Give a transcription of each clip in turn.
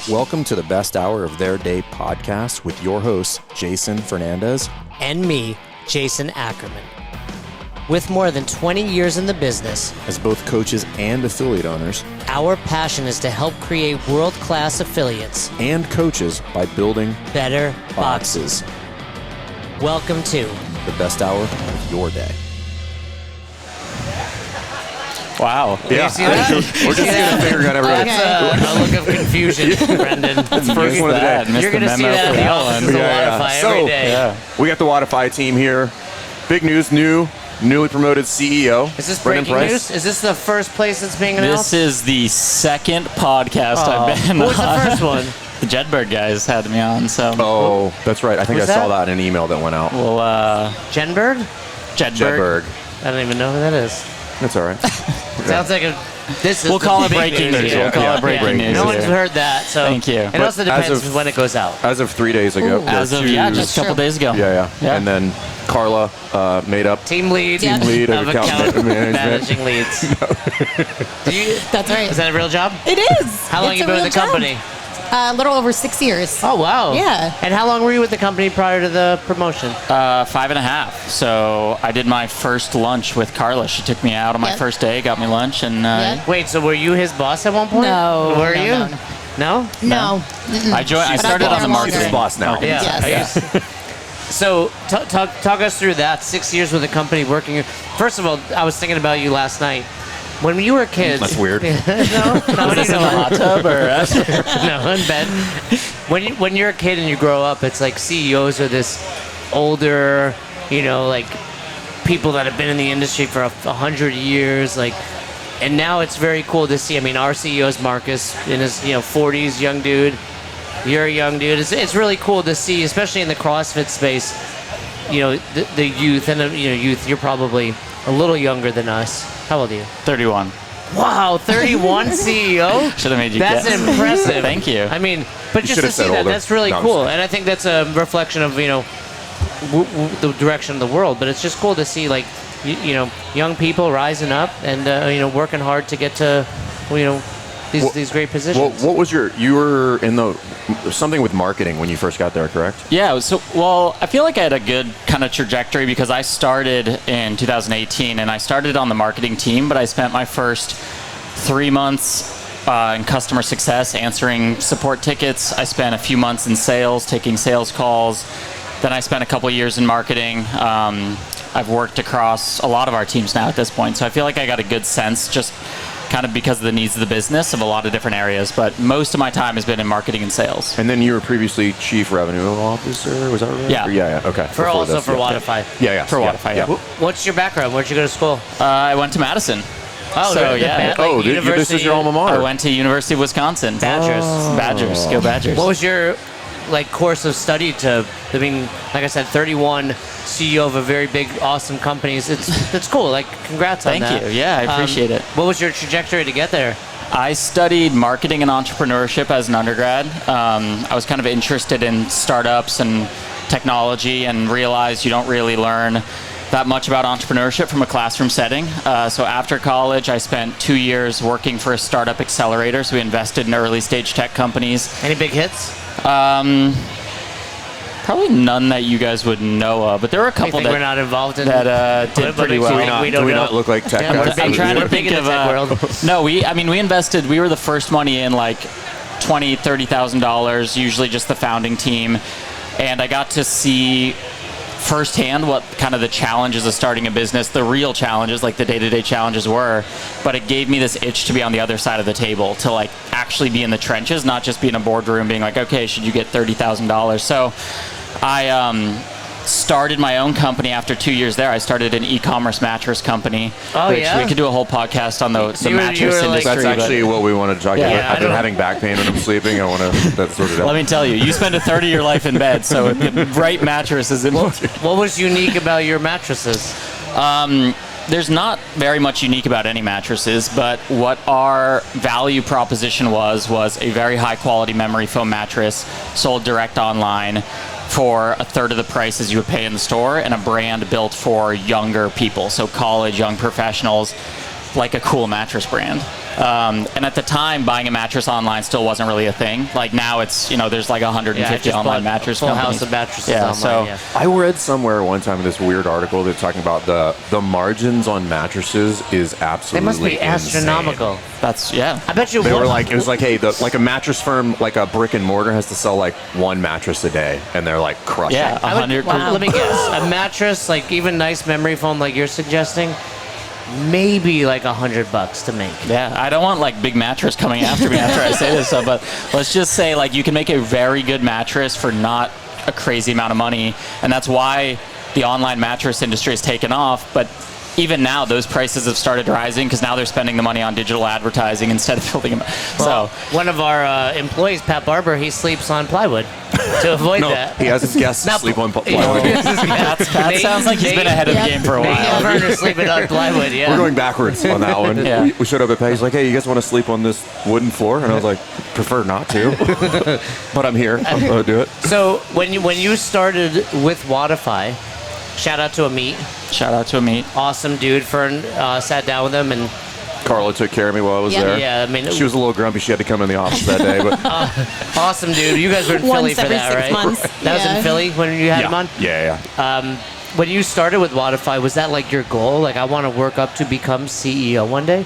Welcome to the best hour of their day podcast with your hosts, Jason Fernandez. And me, Jason Ackerman. With more than 20 years in the business, as both coaches and affiliate owners, our passion is to help create world-class affiliates and coaches by building better boxes. Welcome to the best hour of your day. Wow. Yeah. You see that? We're just going to figure out everything. That's a look of confusion, Brendan. That's the first one of the day. You're going to see that in the office of Wodify every day. We got the Wodify team here. Big news, newly promoted CEO. Is this breaking news? Is this the first place it's being announced? This is the second podcast I've been on. What was the first one? The Jedberg guys had me on. So. Oh, that's right. I think I saw that in an email that went out. Well, Jedberg? Jedberg. I don't even know who that is. That's all right. Sounds like we'll call it breaking news. We'll call it breaking news. No one's heard that, so thank you. It also depends when it goes out. As of 3 days ago. Just a couple days ago. Yeah. And then Carla made up team lead of account management. Managing leads. That's right. Is that a real job? It is. How long have you been with the company? A little over 6 years. Oh, wow. Yeah. And how long were you with the company prior to the promotion? 5.5. So I did my first lunch with Carla. She took me out on my first day, got me lunch, and Wait, so were you his boss at one point? No. Were you? No. I started on the marketing. She's his boss now. Okay. Yeah. Yes. So talk us through that. 6 years with the company working. First of all, I was thinking about you last night. When you were kids... That's weird. Was this in the hot tub or... No, in bed. When you're a kid and you grow up, it's like CEOs are this older, like people that have been in the industry for 100 years, and now it's very cool to see. I mean, our CEO is Marcus in his 40s, young dude. You're a young dude. It's really cool to see, especially in the CrossFit space. The youth and youth. You're probably a little younger than us. How old are you? 31. Wow, 31 CEO? Should have made you guess. That's impressive. Thank you. I mean, but just to see that, that's really cool. And I think that's a reflection of, the direction of the world. But it's just cool to see, young people rising up and, working hard to get to, these great positions. What was you were in something with marketing when you first got there, correct? Yeah, I feel like I had a good kind of trajectory because I started in 2018 and I started on the marketing team, but I spent my first 3 months in customer success answering support tickets. I spent a few months in sales, taking sales calls. Then I spent a couple years in marketing. I've worked across a lot of our teams now at this point, so I feel like I got a good sense just kind of because of the needs of the business of a lot of different areas, but most of my time has been in marketing and sales. And then you were previously chief revenue officer, was that right? Yeah. Yeah, okay. For Wodify. Yeah. For Wodify, yeah. What's your background? Where'd you go to school? I went to Madison. Oh, so yeah. This is your alma mater. I went to University of Wisconsin. Badgers. Badgers. Go Badgers. What was your course of study like I said, 31 CEO of a very big, awesome company. It's cool. Congrats on that. Thank you. Yeah, I appreciate it. What was your trajectory to get there? I studied marketing and entrepreneurship as an undergrad. I was kind of interested in startups and technology and realized you don't really learn that much about entrepreneurship from a classroom setting. So after college, I spent 2 years working for a startup accelerator. So we invested in early stage tech companies. Any big hits? Probably none that you guys would know of, but there were a couple we're not involved in that did pretty well. Do we not look like tech guys? I'm trying to think of no. We invested. We were the first money in $20,000, $30,000, usually just the founding team, and I got to see firsthand what kind of the challenges of starting a business, the real challenges, like the day-to-day challenges were, but it gave me this itch to be on the other side of the table, to actually be in the trenches, not just be in a boardroom being okay, should you get $30,000? So I started my own company after 2 years there. I started an e-commerce mattress company. We could do a whole podcast on the mattress industry. That's actually what we wanted to talk about. I've been having back pain when I'm sleeping. I want that sort of. Let me tell you, you spend a third of your life in bed, so the right mattress is important. What was unique about your mattresses? There's not very much unique about any mattresses, but what our value proposition was a very high quality memory foam mattress sold direct online for a third of the price as you would pay in the store, and a brand built for younger people, so college, young professionals, like a cool mattress brand. And at the time, buying a mattress online still wasn't really a thing. Like now it's, there's like 150 online mattress full companies. house of mattresses Yeah, online. I read somewhere one time in this weird article that's talking about the margins on mattresses is They absolutely must be insane. astronomical. That's, yeah. I bet you They one- were like, it was like, hey, like a mattress firm, like a brick and mortar has to sell like one mattress a day, and they're like crushing. Yeah, it. 100. Let me guess. A mattress, like even nice memory foam, like you're suggesting, maybe like $100 to make. Yeah, I don't want like big mattress coming after me after I say this stuff, but let's just say like you can make a very good mattress for not a crazy amount of money, and that's why the online mattress industry has taken off. But even now, those prices have started rising because now they're spending the money on digital advertising instead of building them. Well, one of our employees, Pat Barber, he sleeps on plywood to avoid No, that. he has his guests sleep on plywood. That sounds like he's been ahead of the game for a Nate while. and Vern are sleeping on plywood, yeah. We're going backwards on that one. Yeah. We showed up at Pat. He's like, hey, you guys want to sleep on this wooden floor? And I was like, prefer not to. But I'm here. I'll do it. So when you started with Wodify, shout out to Amit, Shout out to Amit. awesome dude. Fern sat down with him and Carla took care of me while I was Yeah. there. yeah, I mean, She was a little grumpy. She had to come in the office that day. But awesome dude. You guys were in Philly Once for every that, 6 right? months. That was in Yeah. Philly when you had him on. yeah. When you started with Wodify, was that like your goal? Like, I want to work up to become CEO one day?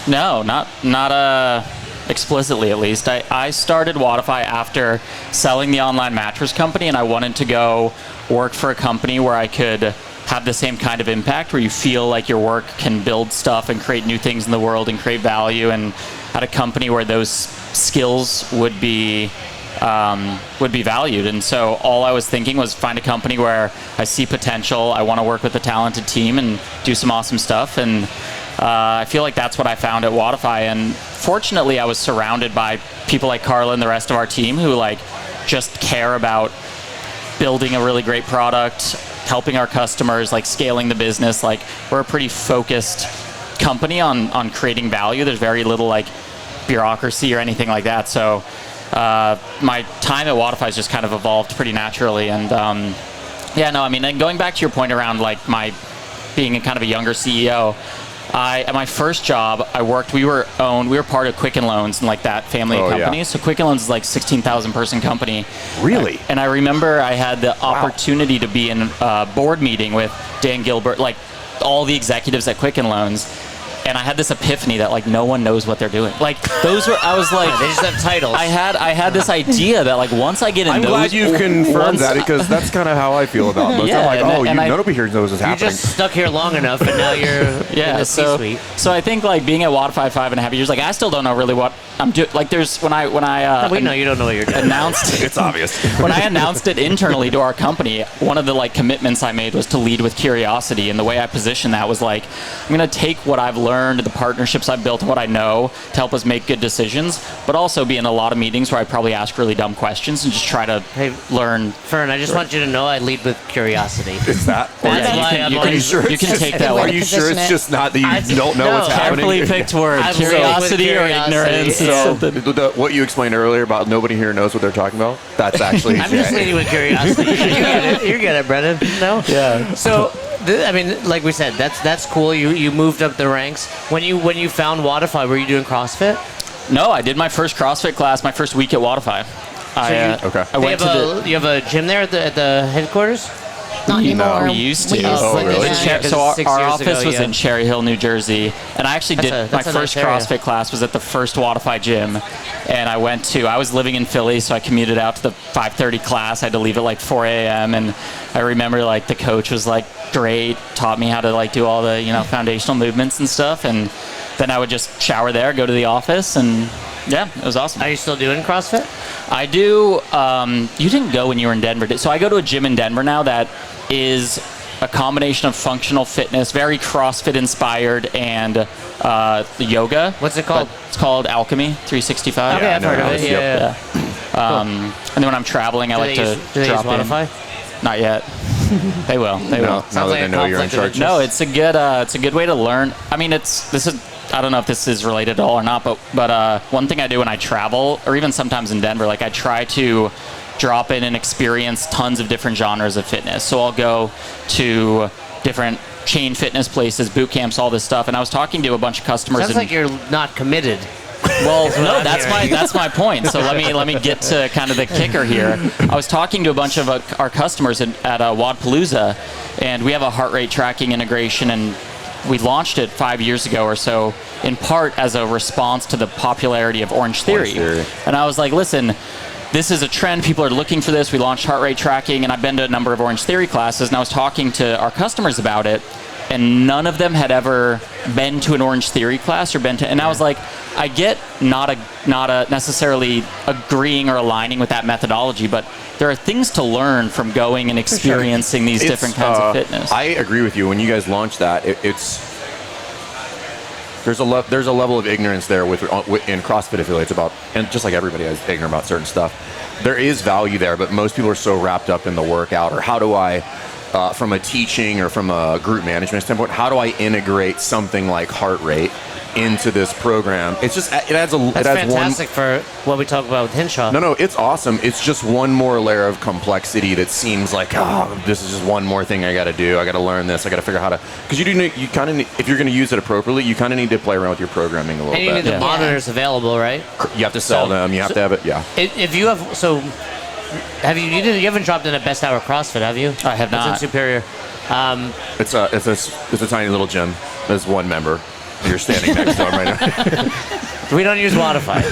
No, not explicitly at least. I started Wodify after selling the online mattress company, and I wanted to go work for a company where I could have the same kind of impact, where you feel like your work can build stuff and create new things in the world and create value, and at a company where those skills would be valued. And so all I was thinking was find a company where I see potential, I want to work with a talented team and do some awesome stuff. And I feel like that's what I found at Wodify. And fortunately, I was surrounded by people like Carla and the rest of our team who like just care about building a really great product, helping our customers, like scaling the business. Like we're a pretty focused company on creating value. There's very little like bureaucracy or anything like that. So my time at Wodify has just kind of evolved pretty naturally. And and going back to your point around like my being a kind of a younger CEO, at my first job, we were part of Quicken Loans and like that family of companies. Yeah. So Quicken Loans is like 16,000 person company. Really? And I remember I had the opportunity to be in a board meeting with Dan Gilbert, like all the executives at Quicken Loans. And I had this epiphany that like no one knows what they're doing. Like I was like, They just have titles. I had this idea that like once I get in I'm those, glad you've confirmed once that because that's kind of how I feel about most. Yeah, I'm like, nobody here knows what's You happening. just stuck here long enough, and now you're in the C-suite. So I think like being at Wodify 5.5 years, like I still don't know really what I'm doing. Like there's when I We know you don't know what you're doing. announced It's obvious. when I announced it internally to our company, one of the like commitments I made was to lead with curiosity, and the way I positioned that was like I'm gonna take what I've learned, the partnerships I've built, and what I know to help us make good decisions, but also be in a lot of meetings where I probably ask really dumb questions and just try to learn. Fern, I just want you to know I lead with curiosity. It's that. That's Yeah, why I'm you always- can, you can take that Are one. you sure it's just not that you don't know what's happening? Carefully picked word. I'm leading with Curiosity or curiosity. ignorance. So- What you explained earlier about nobody here knows what they're talking about, that's actually I'm just leading with curiosity. You get it. You get it, Brennan. No? Yeah. So, like we said, that's cool. You moved up the ranks. When you found Wodify, were you doing CrossFit? No, I did my first CrossFit class my first week at Wodify. Okay. I went to you have a gym there at the headquarters? Not anymore. We used to. Oh, really? Yeah. So our 6 years office ago, was yeah. in Cherry Hill, New Jersey, and I actually did my that's a first nice area. CrossFit class was at the first Wodify gym, and I was living in Philly, so I commuted out to the 5:30 class. I had to leave at like 4 a.m. and I remember like the coach was like great, taught me how to like do all the foundational movements and stuff, and then I would just shower there, go to the office, and yeah, it was awesome. Are you still doing CrossFit? I do. You didn't go when you were in Denver. So I go to a gym in Denver now that is a combination of functional fitness, very CrossFit inspired, and yoga. What's it called? It's called Alchemy 365. Okay, I've heard of it. Yep. Yeah. And then when I'm traveling, I like to do they drop use in. Wodify? Not yet. They will. They will. Now Sounds that like they a know you're in conflict of charge. No, it's a good way to learn. I mean, I don't know if this is related at all or not, but one thing I do when I travel, or even sometimes in Denver, like I try to drop in and experience tons of different genres of fitness. So I'll go to different chain fitness places, boot camps, all this stuff. And I was talking to a bunch of customers. Sounds like you're not committed. Well, no, that's my point. So let me get to kind of the kicker here. I was talking to a bunch of our customers at Wodpalooza, and we have a heart rate tracking integration, and we launched it 5 years ago or so, in part as a response to the popularity of Orange Theory. And I was like, listen, this is a trend. People are looking for this. We launched heart rate tracking, and I've been to a number of Orange Theory classes, and I was talking to our customers about it, and none of them had ever been to an Orange Theory class and I was like, I get not necessarily agreeing or aligning with that methodology, but there are things to learn from going and experiencing these different kinds of fitness. I agree with you. When you guys launched that, there's a level of ignorance there in CrossFit affiliates about, and just like everybody is ignorant about certain stuff. There is value there, but most people are so wrapped up in the workout, or how do I, from a teaching or from a group management standpoint, how do I integrate something like heart rate into this program? It's just, it adds fantastic for what we talk about with Hinshaw. No, it's awesome. It's just one more layer of complexity that seems like, this is just one more thing I got to do. I got to learn this. I got to figure out how to, because you kind of, if you're going to use it appropriately, you kind of need to play around with your programming a little bit. And you need the monitors available, right? You have to sell them. You have to have it. Yeah. If you have, you haven't dropped in a best hour CrossFit, have you? I have not. It's in Superior. It's a tiny little gym. There's one member. You're standing next to him right now. We don't use Wodify.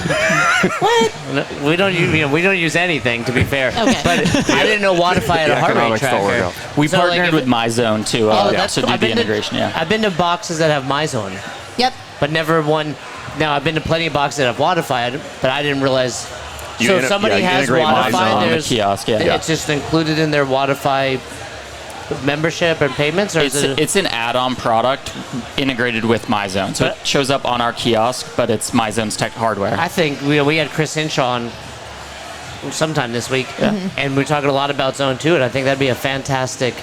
What? We don't use anything, to be fair. Okay. But I didn't know Wodify had a heart rate tracker. We partnered with MyZone to do the integration. I've been to boxes that have MyZone. Yep. But never one. Now I've been to plenty of boxes that have Wodify, but I didn't realize. So if somebody has Wodify, there's the kiosk. It's just included in their Wodify membership and payments, or it's an add-on product integrated with MyZone, so it shows up on our kiosk, but it's MyZone's tech hardware. I think we had Chris Hinshaw on sometime this week, and we're talking a lot about Zone 2, and I think that'd be a fantastic,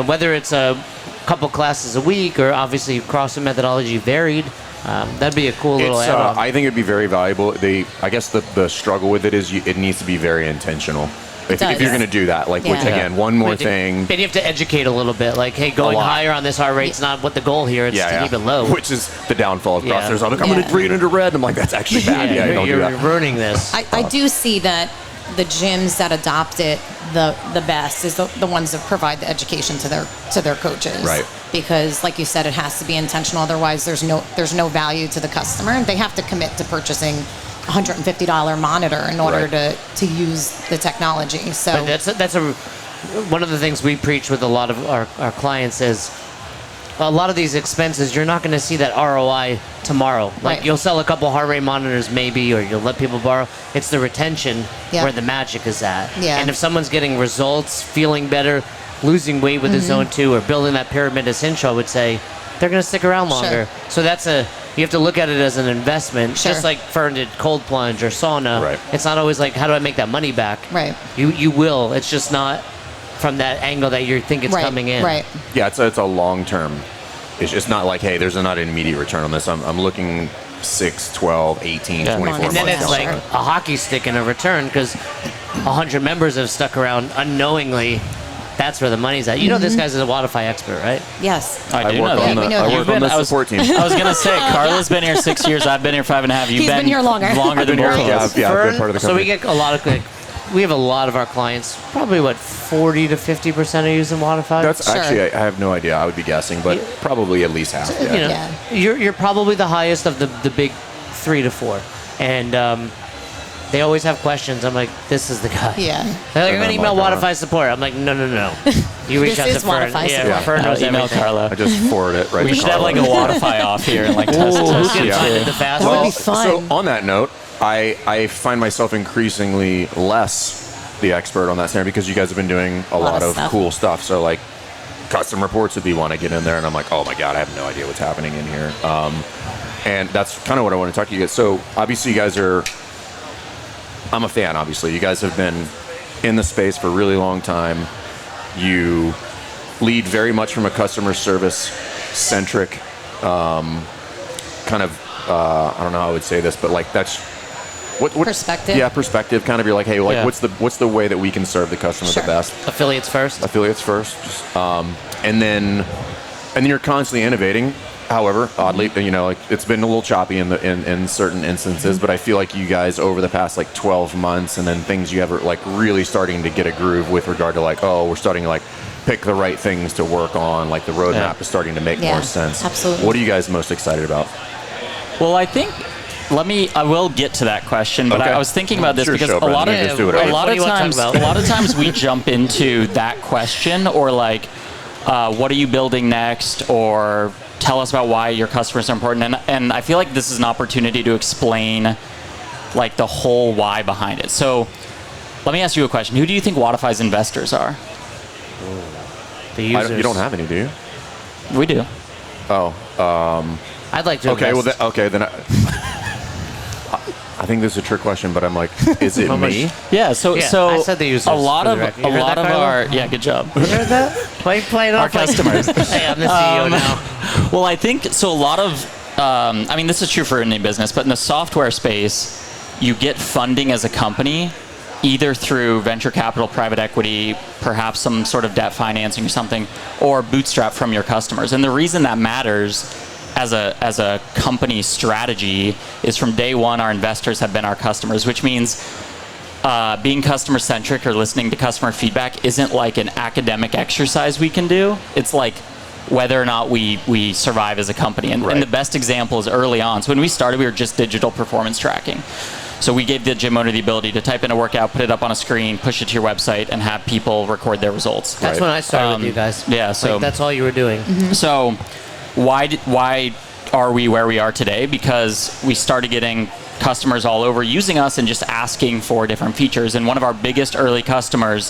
whether it's a couple classes a week or obviously CrossFit methodology varied. That'd be a cool little add-on. I think it'd be very valuable. I guess the struggle with it is it needs to be very intentional. If you're going to do that, which again, one more thing. Then you have to educate a little bit, like, hey, going higher on this heart rate's not what the goal here. It's to keep it low. Which is the downfall of CrossFitters. I'm going to bring it into red. I'm like, that's actually bad. Don't do that. You're ruining this. I do see that the gyms that adopt it the best is the ones that provide the education to their coaches. Right. Because, like you said, it has to be intentional. Otherwise, there's no value to the customer. They have to commit to purchasing $150 monitor in order to use the technology. So but that's one of the things we preach with a lot of our clients is a lot of these expenses, you're not going to see that ROI tomorrow. Like you'll sell a couple heart rate monitors maybe, or you'll let people borrow. It's the retention where the magic is at. Yeah. And if someone's getting results, feeling better, losing weight with the Zone 2 or building that pyramid, as Hinshaw would say, they're going to stick around longer. So you have to look at it as an investment, just like Fern did cold plunge or sauna. Right. It's not always like, how do I make that money back? Right. You will. It's just not from that angle that you think it's coming in. Right. Yeah, it's a long term. It's just not like, hey, there's not an immediate return on this. I'm looking 6, 12, 18, 24 months. And then it's like a hockey stick in a return because 100 members have stuck around unknowingly. That's where the money's at. You know this guy's a Wodify expert, right? Yes. I work on the support team. I was going to say, Carla's been here 6 years. I've been here 5.5. He's been here longer than both of us. Yeah, I've been part of the company. So we get we have a lot of our clients, probably 40 to 50% are using Wodify. That's actually, I have no idea. I would be guessing, but probably at least half. You're probably the highest of the big 3 to 4. And they always have questions. I'm like, this is the guy. Yeah. They're like, you're going to email Wodify support. I'm like, no. You reach out to Fern. Fern knows email everything. Carla. I just forward it right. We should have like a Wodify off here and like test it. That would be fun. So on that note, I find myself increasingly less the expert on that standard because you guys have been doing a lot of cool stuff. So like custom reports would be one I get in there and I'm like, oh my God, I have no idea what's happening in here. And that's kind of what I want to talk to you guys. So obviously you guys I'm a fan, obviously. You guys have been in the space for a really long time. You lead very much from a customer service centric kind of, I don't know how I would say this, but like that's what perspective. Yeah, perspective. Kind of you're like, hey, what's the way that we can serve the customer the best? Affiliates first. And then then you're constantly innovating. However, oddly, like it's been a little choppy in certain instances, but I feel like you guys over the past like 12 months, and then things you ever like really starting to get a groove with regard to like, we're starting to like pick the right things to work on. Like the roadmap is starting to make more sense. Absolutely. What are you guys most excited about? Well, I think I will get to that question, but I was thinking about this because a lot of times we jump into that question, or like, what are you building next, or tell us about why your customers are important. And I feel like this is an opportunity to explain like the whole why behind it. So let me ask you a question. Who do you think Wodify's investors are? The users. You don't have any, do you? We do. I'd like to invest. Then I think this is a trick question, but I'm like, is it me? Yeah, so I said the users. a lot of our good job. You heard that? Why are you playing our off customers. Hey, I'm the CEO now. Well, I think so. A lot of, I mean, this is true for any business, but in the software space, you get funding as a company either through venture capital, private equity, perhaps some sort of debt financing or something, or bootstrap from your customers. And the reason that matters as a company strategy is from day one, our investors have been our customers, which means being customer-centric or listening to customer feedback isn't like an academic exercise we can do. It's like whether or not we survive as a company. And the best example is early on. So when we started, we were just digital performance tracking. So we gave the gym owner the ability to type in a workout, put it up on a screen, push it to your website, and have people record their results. That's when I started with you guys. Yeah, so like, that's all you were doing. Mm-hmm. So why are we where we are today? Because we started getting customers all over using us and just asking for different features. And one of our biggest early customers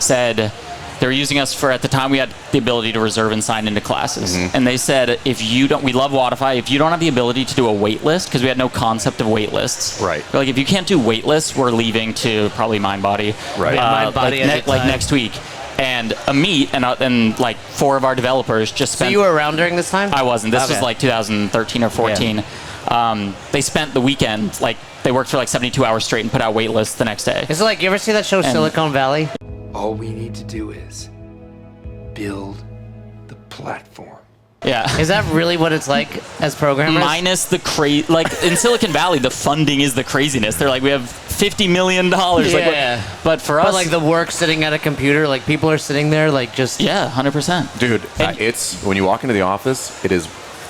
said they were using us for, at the time we had the ability to reserve and sign into classes. Mm-hmm. And they said, we love Wodify, if you don't have the ability to do a wait list, because we had no concept of wait lists. Right. They're like, if you can't do wait lists, we're leaving to probably MindBody. Right. Like next week. And Amit and like 4 of our developers just spent... So you were around during this time? I wasn't. This was like 2013 or 14. Yeah. They spent the weekend, like they worked for like 72 hours straight and put out wait lists the next day. Is it like, you ever see that show Silicon Valley? All we need to do is build the platform. Yeah. Is that really what it's like as programmers? Minus the like in Silicon Valley, the funding is the craziness. They're like, we have $50 million. Yeah. But for us, like the work sitting at a computer, like people are sitting there, like just 100%. Dude, it's when you walk into the office, it is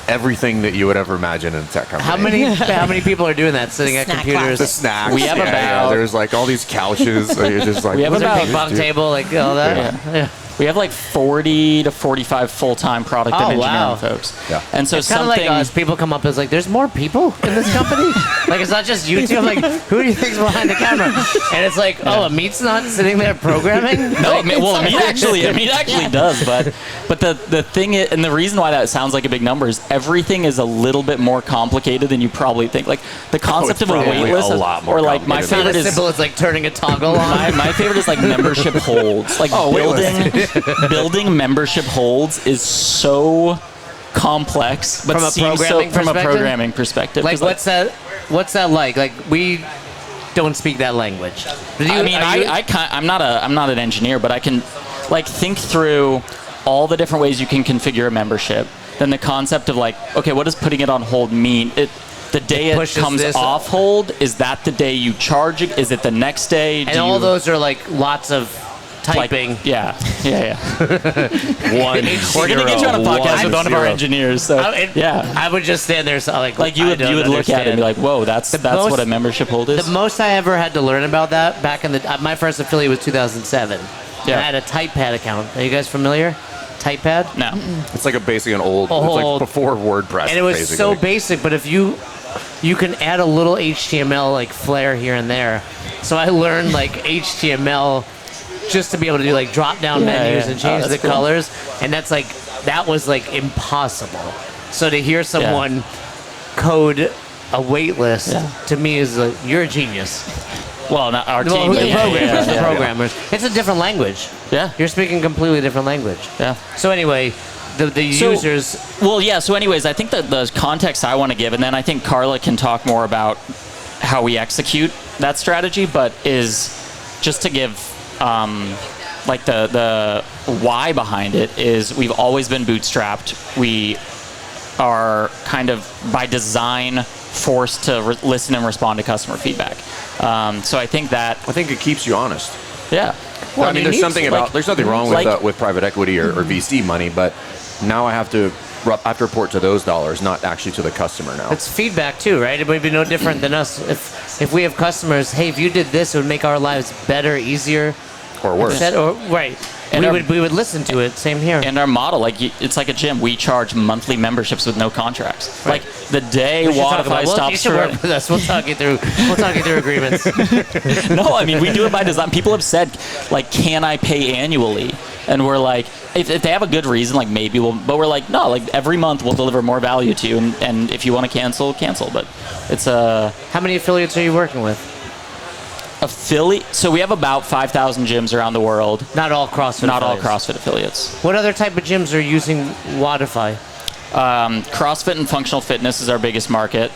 everything that you would ever imagine in a tech company. How many people are doing that, sitting at computers? The snacks. We have about there's like all these couches. So you're just like, we have about ping pong table, like all that. Yeah. We have like 40 to 45 full-time product and engineering folks. Yeah. And so it's kind of like us. People come up as like, there's more people in this company? Like, it's not just you two. I'm like, who do you think's behind the camera? And it's like, Amit's not sitting there programming? No, Amit actually does. But the thing is, and the reason why that sounds like a big number is everything is a little bit more complicated than you probably think. Like the concept of a wait list, or like my favorite is simple. It's like turning a toggle on. My favorite is like membership holds. Like building membership holds is so complex, but from a programming perspective. Like, what's that like? Like, we don't speak that language. I'm not an engineer, but I can like think through all the different ways you can configure a membership. Then the concept of like, okay, what does putting it on hold mean? The day it comes off hold, is that the day you charge it? Is it the next day? And all those are like lots of typing. Like, yeah. We're gonna get you on a podcast with one of our engineers. So I would just stand there, so like you would look at it and be like, whoa, that's what a membership hold is. The most I ever had to learn about that back in my first affiliate was 2007. Yeah. I had a TypePad account. Are you guys familiar? TypePad? No. It's like it's like before WordPress. And it was so basic, but if you can add a little HTML like flair here and there. So I learned like HTML just to be able to do like drop down menus and change the colors, and that was like impossible. So to hear someone code a wait list to me is like, you're a genius. Well, not our team. The programmers. It's a different language. Yeah. You're speaking completely different language. Yeah. So anyway, the users... Well, yeah, so anyways, I think that the context I want to give, and then I think Carla can talk more about how we execute that strategy, but is just to give like the why behind it is we've always been bootstrapped. We are kind of by design forced to listen and respond to customer feedback. So I think it keeps you honest. Yeah. Well, I mean, there's nothing wrong with private equity or VC money, but now I have to report to those dollars, not actually to the customer now. It's feedback too, right? It would be no different than us. If we have customers, hey, if you did this, it would make our lives better, easier, or worse. Right. And we would listen to it. Same here. And our model, it's like a gym. We charge monthly memberships with no contracts. Right. Like the day Wodify stops, you should work with us. We'll talk you through agreements. No, I mean we do it by design. People have said, like, can I pay annually? And we're like, if they have a good reason, like maybe we'll. But we're like, no, like every month we'll deliver more value to you. And if you want to cancel. But it's How many affiliates are you working with? So we have about 5,000 gyms around the world. Not all CrossFit affiliates. What other type of gyms are using Wodify? CrossFit and functional fitness is our biggest market.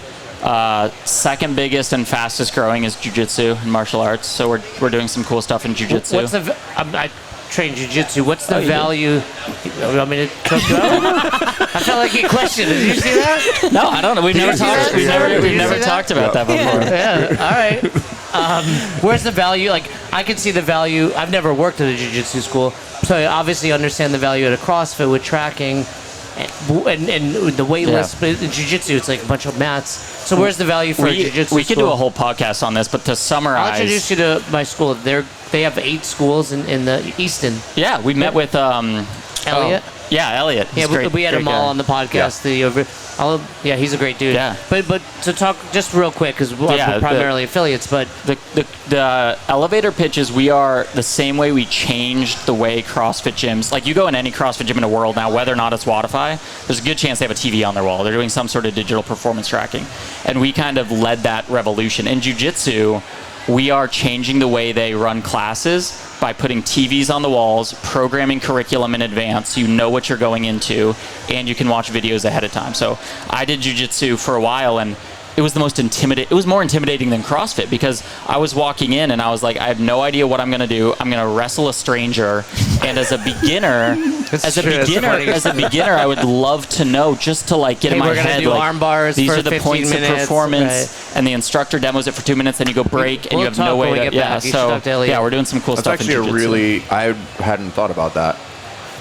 Second biggest and fastest growing is jiu-jitsu and martial arts. So we're doing some cool stuff in jiu-jitsu. I train jiu-jitsu. What's the value? You want me to cook I felt like you questioned it. Did you see that? No, I don't know. We've never talked about that before. Yeah. All right. Where's the value? Like, I can see the value. I've never worked at a jiu-jitsu school, so I obviously understand the value at a CrossFit with tracking and the weight list. But in jiu-jitsu, it's like a bunch of mats. So where's the value for a jiu-jitsu school? We could do a whole podcast on this, but to summarize... I'll introduce you to my school. They have 8 schools in the Easton. Yeah, we met with... Elliot? Elliot. We had him all on the podcast. Yeah. He's a great dude. Yeah. But to talk just real quick, because we're primarily affiliates, but the elevator pitch is we are the same way we changed the way CrossFit gyms, like you go in any CrossFit gym in the world now, whether or not it's Wodify, there's a good chance they have a TV on their wall. They're doing some sort of digital performance tracking. And we kind of led that revolution. In jiu-jitsu, we are changing the way they run classes by putting TVs on the walls, programming curriculum in advance, so you know what you're going into, and you can watch videos ahead of time. So I did jiu-jitsu for a while, and it was it was more intimidating than CrossFit because I was walking in and I was like, I have no idea what I'm going to do. I'm going to wrestle a stranger, and as a beginner, I would love to know, just to like get in my head, do like, arm bars these for are the 15 points minutes, of performance, right. And the instructor demos it for 2 minutes, then you go break, and you have no way to. So we're doing some cool stuff. That's actually I hadn't thought about that.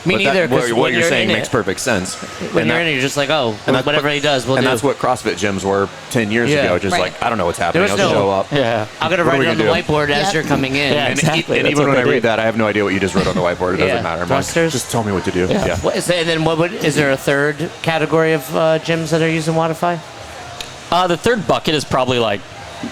Me neither. What you're saying makes perfect sense. When you're in it, you're just like, whatever he does, we'll do. And that's what CrossFit gyms were 10 years ago. Just like, I don't know what's happening. I'll show up. Yeah. I'm going to write it on the whiteboard as you're coming in. Yeah, exactly. And even when I read that, I have no idea what you just wrote on the whiteboard. It doesn't matter. Just tell me what to do. Yeah. And then is there a third category of gyms that are using Wodify? The third bucket is probably like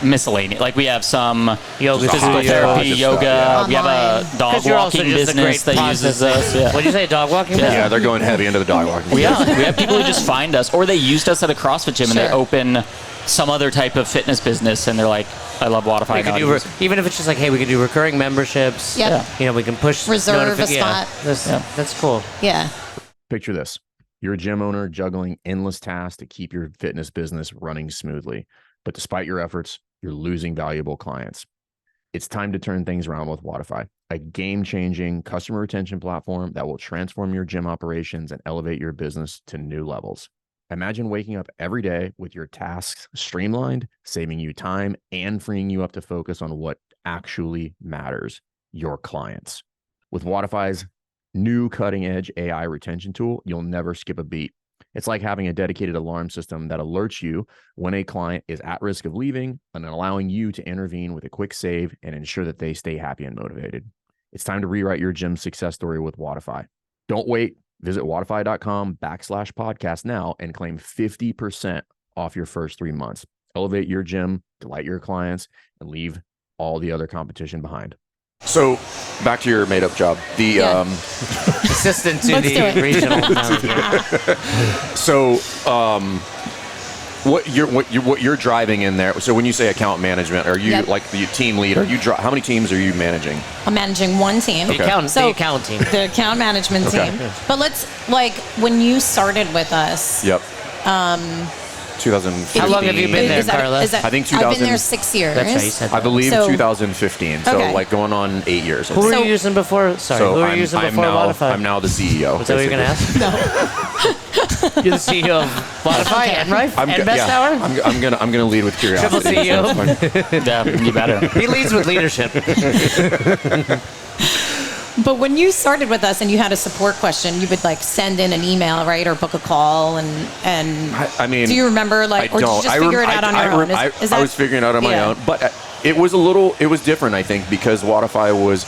miscellaneous. Like we have some yoga, physical therapy, yoga. Yeah. We have a dog walking business that uses us. Yeah. What did you say, dog walking business? Yeah, they're going heavy into the dog walking. We have people who just find us, or they used us at a CrossFit gym and they open some other type of fitness business, and they're like, I love Wodify. Even if it's just like, hey, we can do recurring memberships. Yep. We can push reserve a spot. That's cool. Yeah. Picture this. You're a gym owner juggling endless tasks to keep your fitness business running smoothly. But despite your efforts, you're losing valuable clients. It's time to turn things around with Wodify, a game-changing customer retention platform that will transform your gym operations and elevate your business to new levels. Imagine waking up every day with your tasks streamlined, saving you time and freeing you up to focus on what actually matters, your clients. With Wodify's new cutting-edge AI retention tool, you'll never skip a beat. It's like having a dedicated alarm system that alerts you when a client is at risk of leaving and allowing you to intervene with a quick save and ensure that they stay happy and motivated. It's time to rewrite your gym success story with Wodify. Don't wait. Visit Wodify.com/podcast now and claim 50% off your first 3 months. Elevate your gym, delight your clients, and leave all the other competition behind. So back to your made-up job. The assistant to the regional manager. So what you're driving in there? So when you say account management, are you like the team lead? How many teams are you managing? I'm managing one team. Okay. The account team. The account management team. But when you started with us, 2015. How long have you been there, Carla? Is that, I think I've 2000 been there 6 years. That's right, you said I that. believe So- 2015. So Okay. like going on 8 years. I Who think. were So- you using before? Sorry, So who were you using before Wodify? I'm now the CEO. Was that what you were going to ask? No. You're the CEO of Wodify and Rife and Best Hour? I'm gonna lead with curiosity. Triple CEO. so it's fine. Yeah, you better. He leads with leadership. But when you started with us and you had a support question, you would like send in an email, right, or book a call, and I mean, do you remember like, or did you just figure it out on your own? I was figuring it out on my own, but it was different, I think, because Wodify was.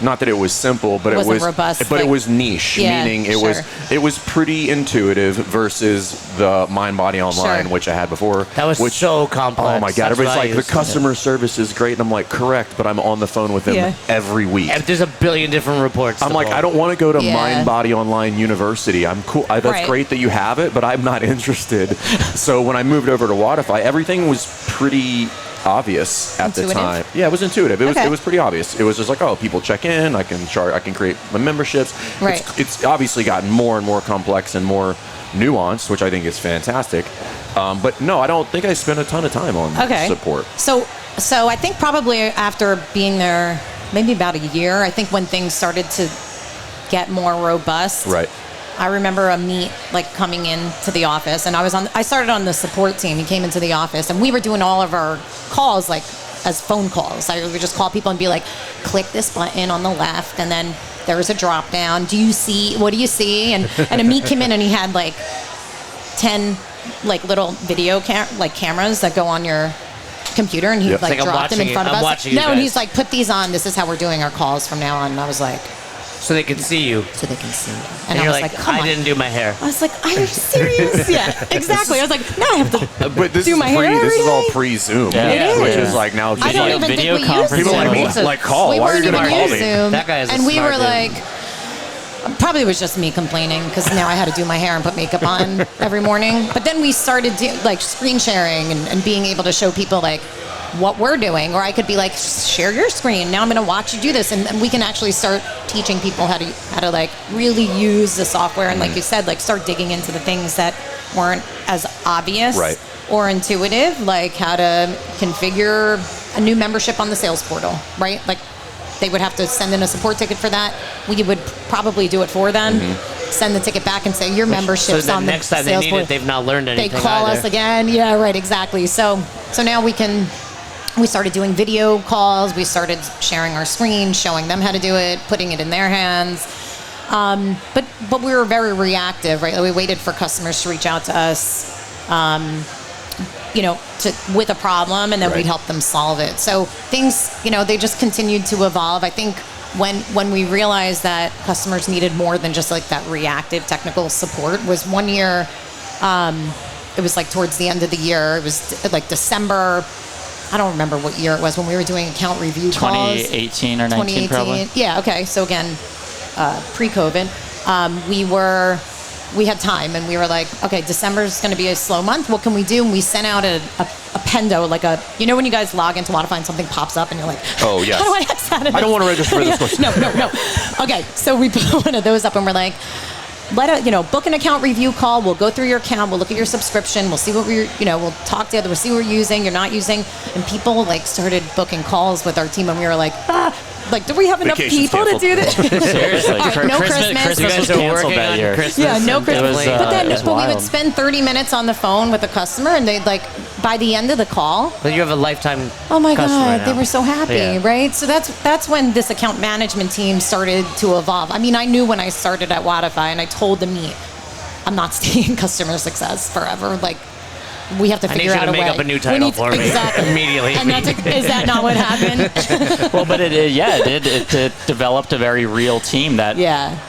Not that it was simple, but it was robust, but it was niche, meaning it was pretty intuitive versus the Mind Body Online, which I had before. That was so complex. Oh my God! That's Everybody's what I like, the used to do. customer service is great, and I'm like, correct, but I'm on the phone with them every week. And there's a billion different reports. I'm to like, pull. I don't want to go to Mind Body Online University. I'm cool. That's great that you have it, but I'm not interested. So when I moved over to Wodify, everything was pretty obvious at the time. Yeah, it was intuitive. It was pretty obvious. It was just like, oh, people check in. I can create my memberships. Right. It's obviously gotten more and more complex and more nuanced, which I think is fantastic. But no, I don't think I spent a ton of time on support. So I think probably after being there maybe about a year, I think when things started to get more robust. Right. I remember Amit like coming into the office, and I started on the support team. He came into the office, and we were doing all of our calls like as phone calls. I would just call people and be like, click this button on the left, and then there's a drop down. What do you see? And Amit came in, and he had like 10 like little video cameras that go on your computer, and he like dropped them in front of us. And he's like, put these on. This is how we're doing our calls from now on. And I was like, so they can see you. So they can see. And I you're was like, come on. I didn't do my hair. I was like, are you serious? Yeah, exactly. I was like, now I have to But this do is my hair every This is all day? pre-Zoom, Yeah. which It is is. like now just I don't like even video think we used people Zoom. like call. We Why are weren't you even going to call use me? Zoom. That guy is a and we smart were dude. like, probably it was just me complaining because now I had to do my hair and put makeup on every morning. But then we started like screen sharing and being able to show people like what we're doing, or I could be like, share your screen. Now I'm going to watch you do this, and we can actually start teaching people how to like really use the software, and like you said, like start digging into the things that weren't as obvious or intuitive, like how to configure a new membership on the sales portal, right? Like they would have to send in a support ticket for that. We would probably do it for them. Send the ticket back and say your membership's on the next time sales they need portal. it, they've not learned anything. They call us again. Yeah, right, exactly. So now we started doing video calls. We started sharing our screen, showing them how to do it, putting it in their hands. But we were very reactive, right? We waited for customers to reach out to us, with a problem, and then we'd help them solve it. So things, they just continued to evolve. I think when we realized that customers needed more than just like that reactive technical support was one year. It was like towards the end of the year. It was like December. I don't remember what year it was when we were doing account review calls. 2018 or 19 probably. Yeah, okay. So again, pre-COVID, we had time, and we were like, okay, December's going to be a slow month. What can we do? And we sent out a pendo, like when you guys log into Wodify and something pops up and you're like, oh, yes. How do I X out of this? I don't want to register for this question. No. Okay, so we put one of those up, and we're like, book an account review call. We'll go through your account. We'll look at your subscription. We'll see what we'll talk together. We'll see what you're using, you're not using. And people like started booking calls with our team, and we were like, do we have enough Vacation's people canceled. to do this? Seriously, Right, no Christmas. Christmas was canceled that year. Yeah, no Christmas. But we wild. would spend 30 minutes on the phone with a customer, and they'd like, by the end of the call, But you have a lifetime oh my customer God, now. they were so happy, Yeah. right? So that's when this account management team started to evolve. I mean, I knew when I started at Wodify, and I told them, I'm not staying in customer success forever. Like, we have to figure out a way. I need you to make up a new title for me immediately. And is that not what happened? Well, but it did. It developed a very real team that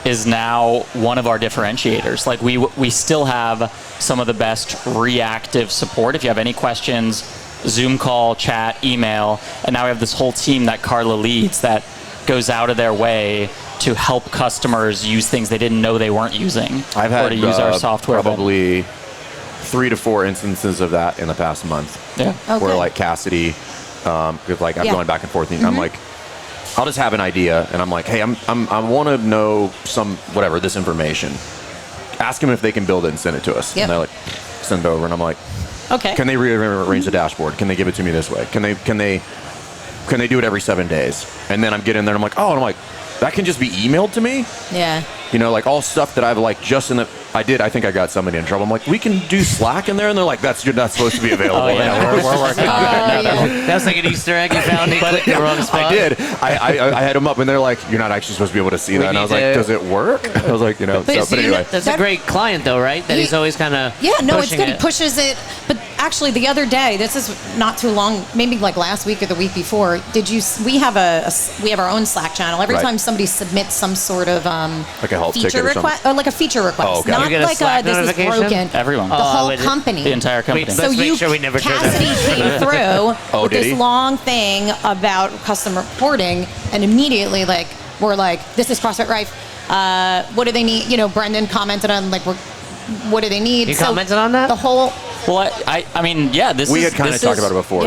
is now one of our differentiators. Like we still have some of the best reactive support. If you have any questions, Zoom call, chat, email, and now we have this whole team that Carla leads that goes out of their way to help customers use things they didn't know they weren't using, I've had or to use our software. Probably 3 to 4 instances of that in the past month. Yeah. Okay. Where like Cassidy, with like I'm going back and forth, and I'm like, I'll just have an idea, and I'm like, hey, I want to know this information. Ask them if they can build it and send it to us. Yep. And they're like, send it over, and I'm like, Okay. Can they rearrange the dashboard? Can they give it to me this way? Can they do it every 7 days? And then I'm getting there and I'm like, oh, and I'm like, that can just be emailed to me? Yeah. You know, like all stuff that I've like just in the, I think I got somebody in trouble. I'm like, we can do Slack in there? And they're like, you're not supposed to be available. Oh, yeah, we're working on that. That was like an Easter egg you found. You clicked the wrong spot. I did. I had them up and they're like, you're not actually supposed to be able to see that. And I was like, does it work? I was like, But anyway. That's a great client though, right? That he's always kind of it's good. He pushes it. But actually the other day, this is not too long, maybe like last week or the week before, we have our own Slack channel. Every time somebody submits some sort of like a help feature request or like a feature request. Oh, okay. Not like this is broken. Everyone. The whole company. The entire company. Let's make sure we never turn Cassidy came through with this long thing about customer reporting, and immediately we're like, this is CrossFit Rife. What do they need? You know, Brendan commented on what do they need? You commented on that? The whole. Well, I mean, yeah, we had kind of talked about it before.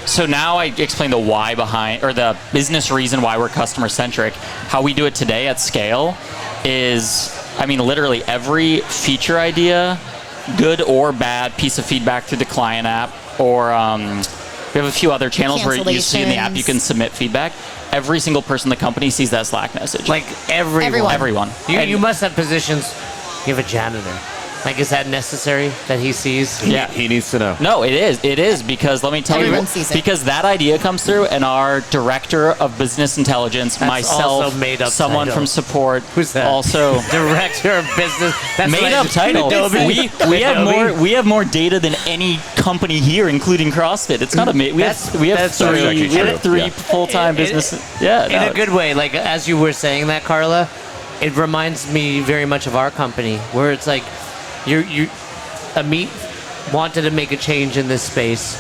So now I explain the why behind, or the business reason why we're customer centric. How we do it today at scale is, I mean, literally every feature idea, good or bad piece of feedback through the client app, or we have a few other channels where you see in the app you can submit feedback. Every single person in the company sees that Slack message. Like everyone. You must have positions. You have a janitor. Like, is that necessary that he sees? Yeah, he needs to know. No, it is because let me tell Everyone you, sees it. because that idea comes through, and our director of business intelligence, That's myself, also made up someone title. from support, Who's that? also Director of business. That's made up title. We have more data than any company here, incling CrossFit. It's not we have three full-time business. Yeah, in a good way. Like, as you were saying that, Carla, it reminds me very much of our company, where it's like Amit wanted to make a change in this space,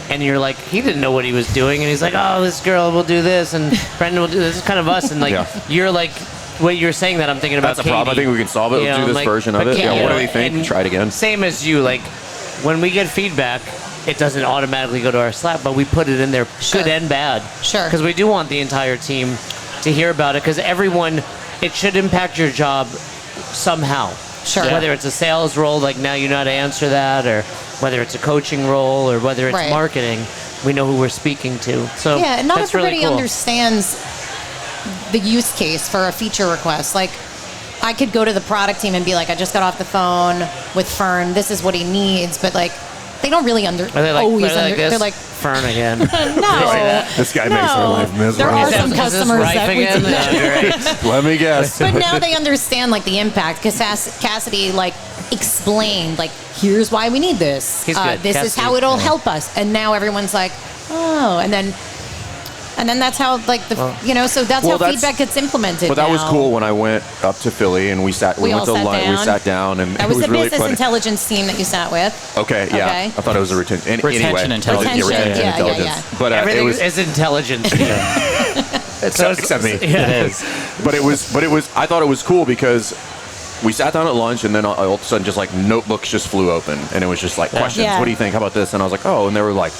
and you're like, he didn't know what he was doing, and he's like, oh, this girl will do this, and Brendan will do this. It's kind of us, and like you're like, when you're saying that, I'm thinking about that's a problem. I think we can solve it through this version of it. What do you think? Try it again. Same as you. Like, when we get feedback, it doesn't automatically go to our Slack, but we put it in there, good and bad. Sure. Because we do want the entire team to hear about it, because everyone, it should impact your job somehow. Sure. Whether it's a sales role, like now you know how to answer that, or whether it's a coaching role, or whether it's marketing, we know who we're speaking to. So yeah, not that's everybody really cool. understands the use case for a feature request. Like, I could go to the product team and be like, I just got off the phone with Fern. This is what he needs, but like, they don't really they're like Fern again. No. This guy makes our life miserable. There are some customers that we do. Let me guess. But now they understand like the impact, because Cassidy like explained like, here's why we need this. He's good. This is how it'll help us. And now everyone's like, oh, and then that's how like so that's how feedback gets implemented. Well, that was cool when I went up to Philly and we sat down, and that was the really business funny. Intelligence team that you sat with. Okay, yeah. Okay. I thought it was a retention intelligence. Yeah. But everything is intelligence. Except me. Yeah. It is. But it was. I thought it was cool because we sat down at lunch, and then all of a sudden, just like notebooks just flew open, and it was just like questions. Yeah. What do you think? How about this? And I was like, oh, and they were like.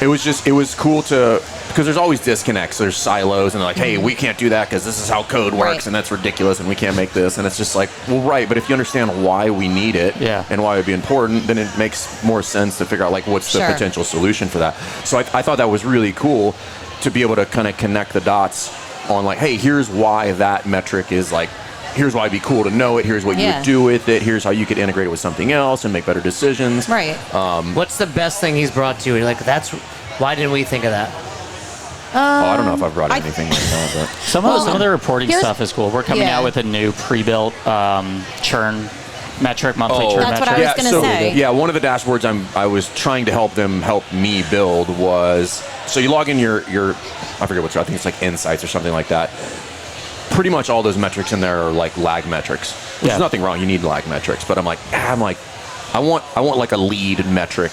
It was cool because there's always disconnects. There's silos, and they're like, hey, we can't do that because this is how code works, and that's ridiculous, and we can't make this. And it's just like, well, right, but if you understand why we need it and why it would be important, then it makes more sense to figure out like what's the potential solution for that. So I thought that was really cool to be able to kind of connect the dots on like, hey, here's why that metric is like, here's why it'd be cool to know it. Here's what you would do with it. Here's how you could integrate it with something else and make better decisions. Right. What's the best thing he's brought to you? You're like, why didn't we think of that? I don't know if I've brought anything like that, but some of the reporting stuff is cool. We're coming out with a new pre-built churn metric, monthly churn that's metric. what I was going to say. Yeah, one of the dashboards I was trying to help me build was, so you log in your I forget what, I think it's like Insights or something like that. Pretty much all those metrics in there are like lag metrics. There's nothing wrong. You need lag metrics, but I want like a lead metric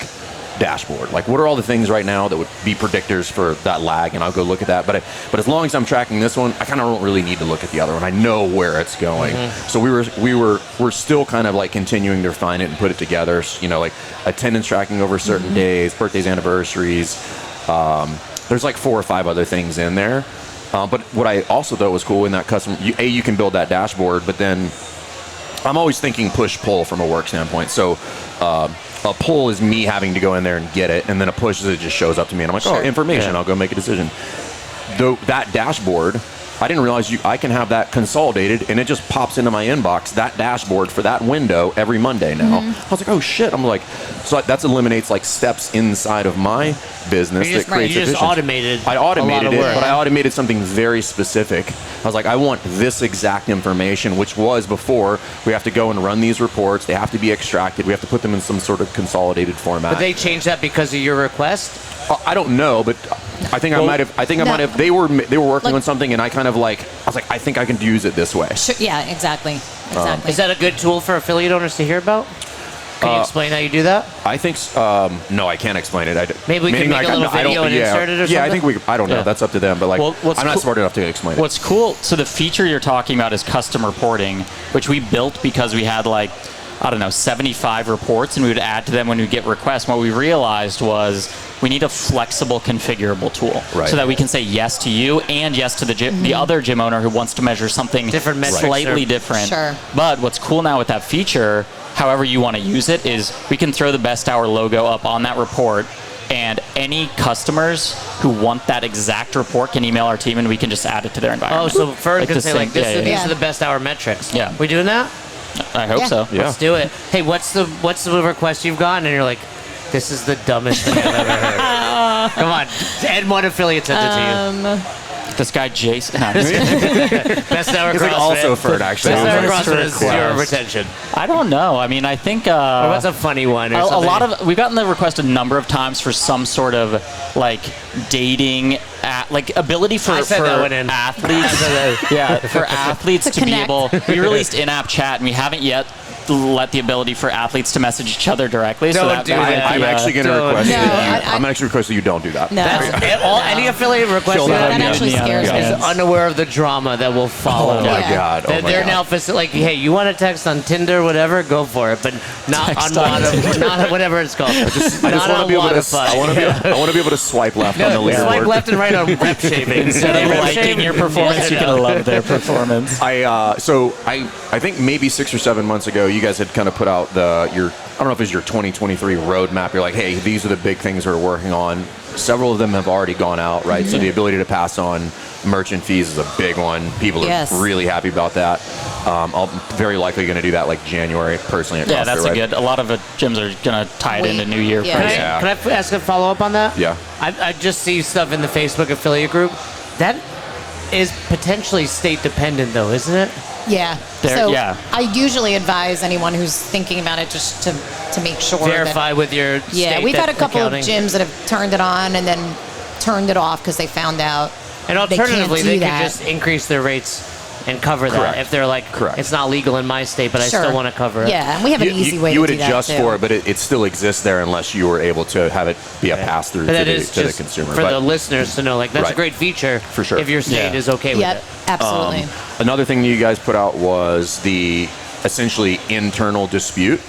dashboard. Like, what are all the things right now that would be predictors for that lag? And I'll go look at that. But as long as I'm tracking this one, I kind of don't really need to look at the other one. I know where it's going. So we're still kind of like continuing to refine it and put it together. You know, like attendance tracking over certain days, birthdays, anniversaries. There's like 4 or 5 other things in there. But what I also thought was cool in that custom, you can build that dashboard, but then I'm always thinking push-pull from a work standpoint. So a pull is me having to go in there and get it, and then a push is it just shows up to me, and I'm like, oh, information. I'll go make a decision. Though that dashboard, I didn't realize I can have that consolidated, and it just pops into my inbox, that dashboard for that window every Monday now. I was like, oh shit. I'm like, so that eliminates like steps inside of my business that creates you just efficiency. automated. I automated it, work. but I automated something very specific. I was like, I want this exact information, which was before we have to go and run these reports. They have to be extracted. We have to put them in some sort of consolidated format. But they changed that because of your request? I don't know, but I think I might have. They were working on something, and I kind of like. I was like, I think I can use it this way. Sure, yeah, exactly. Is that a good tool for affiliate owners to hear about? Can you explain how you do that? I think. No, I can't explain it. Maybe we can make a little video and insert it or something? Yeah, I think we. I don't know. That's up to them. But like, I'm not smart enough to explain it. What's cool? So the feature you're talking about is custom reporting, which we built because we had like, I don't know, 75 reports, and we would add to them when we get requests. What we realized was we need a flexible, configurable tool, so that we can say yes to you and yes to the other gym owner who wants to measure something different metrics, slightly different. Sure. But what's cool now with that feature, however you want to use it, is we can throw the best hour logo up on that report, and any customers who want that exact report can email our team, and we can just add it to their environment. Oh, so Fern can say like, these yeah. are the best hour metrics. Yeah. We doing that? I hope so. Yeah. Let's do it. Hey, what's the request you've gotten? And you're like, this is the dumbest thing I've ever heard. Come on, Ed One affiliate sent it to you. This guy Jason. No, Best hour It's CrossFit. like also Ferd actually. Best hour Nice CrossFit is request. zero retention. I don't know. I mean, I think Or what's a funny one? Or a something? lot of we've gotten the request a number of times for some sort of like dating, like ability for I said that one in. athletes. Yeah, for athletes to be connect. able. We released in-app chat, and we haven't yet let the ability for athletes to message each other directly. Don't do that. I'm actually going to request No, that. I'm actually requesting you don't do that. No. Any affiliate request She'll that That actually scares me. is unaware of the drama that will follow. Oh my Yeah. god. Oh my They're god. now like, hey, you want to text on Tinder, whatever, go for it, but not Text on on not whatever it's called. I just not want to on be able to. Wodify. I want to be able to swipe left on the leaderboard. Swipe left and right on rep shaving. Instead of Rep liking shaving, your performance, you can love their performance. I think maybe 6 or 7 months ago, you guys had kind of put out your, I don't know if it was your 2023 roadmap. You're like, hey, these are the big things we're working on. Several of them have already gone out, right? So the ability to pass on merchant fees is a big one. People are really happy about that. I'm very likely going to do that like January personally. At Yeah, CrossFit, that's right? a good. A lot of gyms are going to tie it into New Year. Yeah. first. Yeah. Can I ask a follow up on that? Yeah. I just see stuff in the Facebook affiliate group. That is potentially state dependent, though, isn't it? Yeah. There- So yeah. I usually advise anyone who's thinking about it just to make sure Verify with your Yeah, state we've had a couple accounting. of gyms that have turned it on and then turned it off because they found out. And they can't alternatively, do they could that. just increase their rates and cover that Correct. if they're like, Correct. it's not legal in my state, but Sure. I still want to cover it. Yeah, and we have an easy way you to would do that adjust too. for it, but it still exists there unless you were able to have it be a pass through But to that the is to the just consumer. for But the listeners to know, like, that's a Right. great feature For sure. if your state Yeah. is okay with Yep, it. absolutely. Another thing that you guys put out was the essentially internal dispute,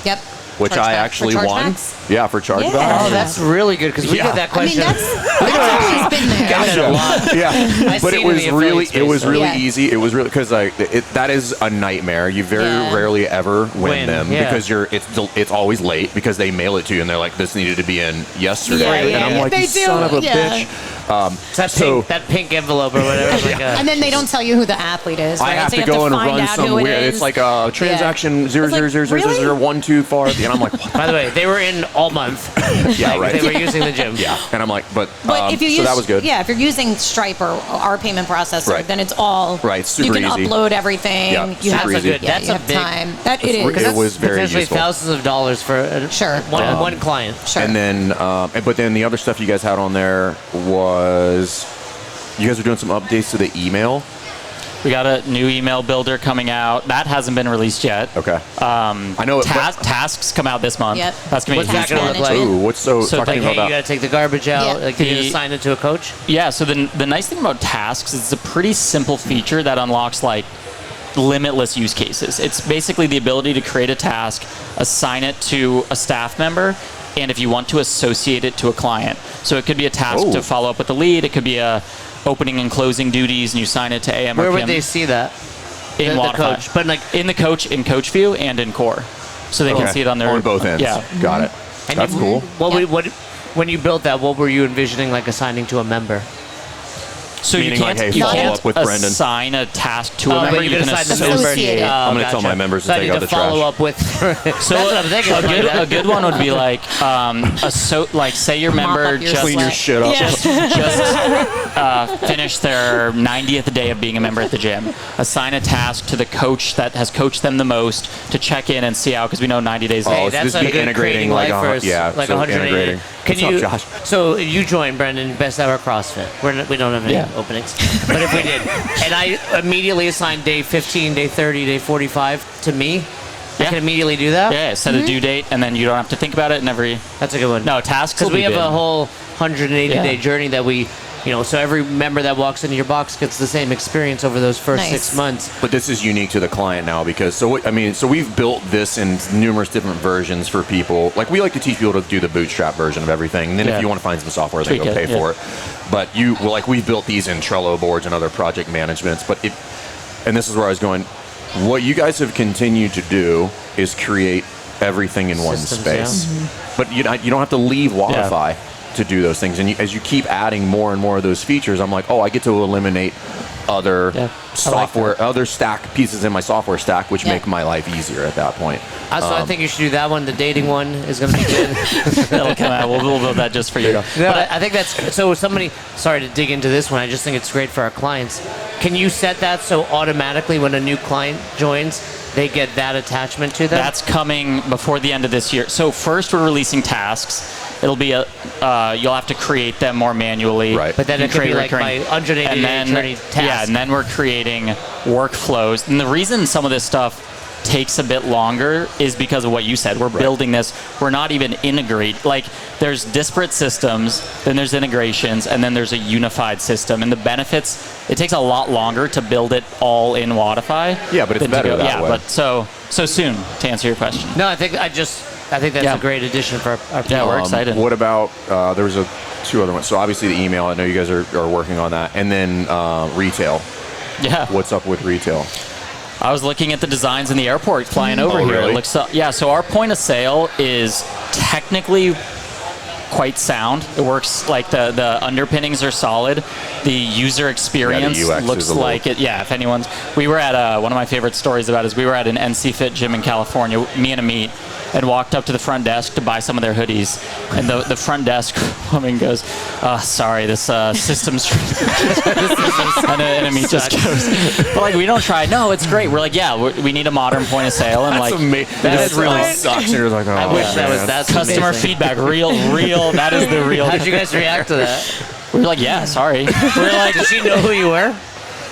Yep. which I Chargeback- actually for won. chargebacks? Yeah, for chargebacks. Yeah. Oh, that's really good because we Yeah. get that I mean, question. that's always been there. Got that a lot. Yeah, I but see it it in was the really affiliate space, though. Yeah. easy. It was really because that is a nightmare. You very Yeah. rarely ever win Win, them yeah. because it's always late because they mail it to you and they're like, this needed to be in yesterday, Yeah, and I'm yeah. like, They you do, son of a yeah. bitch. That pink envelope or whatever. Like And then they don't tell you who the athlete is, right? I have so to you go and find run out some who it weird. is. It's like a transaction It's like, 0.000000125 far, and I'm like, what? By the way, they were in all month. Yeah, Like, right. They were using the gym. Yeah, and I'm like, but if you so use, that was good. Yeah, if you're using Stripe or our payment processor, Right. then it's all Right, super You can easy. upload everything. Yeah, you super have easy. Good. Yeah, That's you a have big- time. That it is. It That's was very potentially useful. thousands of dollars for Sure. one client. Sure. And then, but then the other stuff you guys had on there was you guys are doing some updates to the email. We got a new email builder coming out. That hasn't been released yet. Okay. I know. Tasks come out this month. Yep. That's gonna be What's a that huge gonna one. look like? Ooh, what's so? So talk to Like, me hey, about you that. got to take the garbage out. Yeah. Like, can you assign it to a coach? Yeah. So the nice thing about tasks is it's a pretty simple feature that unlocks like limitless use cases. It's basically the ability to create a task, assign it to a staff member, and if you want to associate it to a client. So it could be a task Oh. to follow up with the lead. It could be a opening and closing duties, and you assign it to AM or Where PM. would they see that? in the Wodify. coach, but like in the coach, in coach view, and in core. so they can see it on their on both ends. Yeah, Got it. And That's cool. When you built that, what were you envisioning like assigning to a member? So Meaning you can't, like, hey, you follow can't up with Brendan. assign a task to a Oh, member. but you can assign the assign- member. Associate it. I'm gonna tell my members to So I take need out to the trash. follow up with. So That's what I'm thinking. a good one would be like, like say your Mop member up your just Clean your sweat. shit up. just finished their 90th day of being a member at the gym. Assign a task to the coach that has coached them the most to check in and see how, because we know 90 days. Oh, Hey, so that's this a be good integrating creating like life like so 180. integrating. Can What's you? up, Josh? So you joined Brendan Best Ever CrossFit. We don't have any openings, but if we did, and I immediately assigned day 15, day 30, day 45 to me, I Yeah. can immediately do that. Yeah, set a due date, and then you don't have to think about it. And That's a good one. no tasks Because will we be have big. a whole 180-day Yeah. journey that we, so every member that walks into your box gets the same experience over those first Nice. 6 months. But this is unique to the client now because so we've built this in numerous different versions for people. Like we like to teach people to do the bootstrap version of everything, and then Yeah. if you want to find some software, then Tweak go it, pay yeah. for it. But we've built these in Trello boards and other project managements. And this is where I was going. What you guys have continued to do is create everything in one Systems, space. yeah. But you don't have to leave Wodify to do those things. And as you keep adding more and more of those features, I'm like, I get to eliminate other software, other stack pieces in my software stack, which make my life easier at that point. So I think you should do that one. The dating one is going to be good. That'll come out. We'll build that just for you. But I think that's so. Sorry to dig into this one. I just think it's great for our clients. Can you set that so automatically when a new client joins, they get that attachment to them? That's coming before the end of this year. So first, we're releasing tasks. It'll be you'll have to create them more manually. Right. But then You it could be create like my 180-day journey task. Yeah, and then we're creating workflows. And the reason some of this stuff takes a bit longer is because of what you said. We're building this. We're not even integrate. Like there's disparate systems, then there's integrations, and then there's a unified system. And the benefits, it takes a lot longer to build it all in Wodify. Yeah, but it's than to better go- that way. But so soon to answer your question. No, I think that's a great addition for our people. Yeah, we're excited. What about there was two other ones? So obviously the email. I know you guys are working on that, and then retail. Yeah. What's up with retail? I was looking at the designs in the airport flying over here. Really? It looks so our point of sale is technically quite sound. It works like the underpinnings are solid. The user experience UX looks is a little- like it. Yeah, if anyone's, we were at one of my favorite stories about is we were at an NC Fit gym in California, me and Amit, and walked up to the front desk to buy some of their hoodies, and the front desk woman goes, "Sorry, this system's," and Amit just goes, "But like we don't try. No, it's great. We're like, yeah, we need a modern point of sale, and That's like amazing. that That is really right. sucks. You're like, I wish that was that's customer amazing. feedback, real. That is the real. How'd you guys react to that? We were like, yeah, sorry. We were like, Did she know who you were?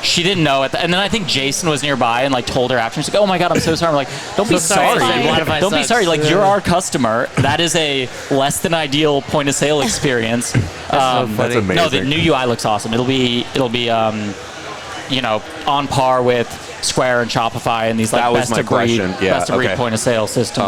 she didn't know it. And then I think Jason was nearby and like told her after. She's like, oh my God, I'm so sorry. I'm like, don't be sorry. sorry. Wodify Don't be sucks. sorry. Like, you're our customer. That is a less than ideal point of sale experience. That's amazing. No, the new UI looks awesome. It'll be on par with Square and Shopify and these like That was best my of breed, question. Yeah, best of breed okay. point of sale systems.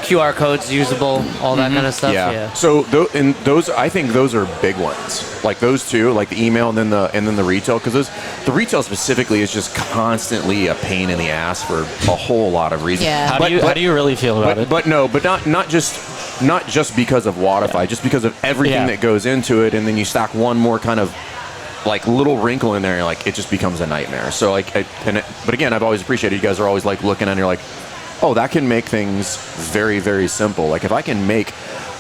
QR codes usable, all that kind of stuff. Yeah. So those, I think those are big ones. Like those two, like the email and then the retail, because the retail specifically is just constantly a pain in the ass for a whole lot of reasons. Yeah. how do you really feel about it? But not just because of Wodify, just because of everything that goes into it, and then you stack one more kind of like little wrinkle in there, and like it just becomes a nightmare. So like, but again, I've always appreciated you guys are always like looking and you're like, oh, that can make things very, very simple. Like if I can make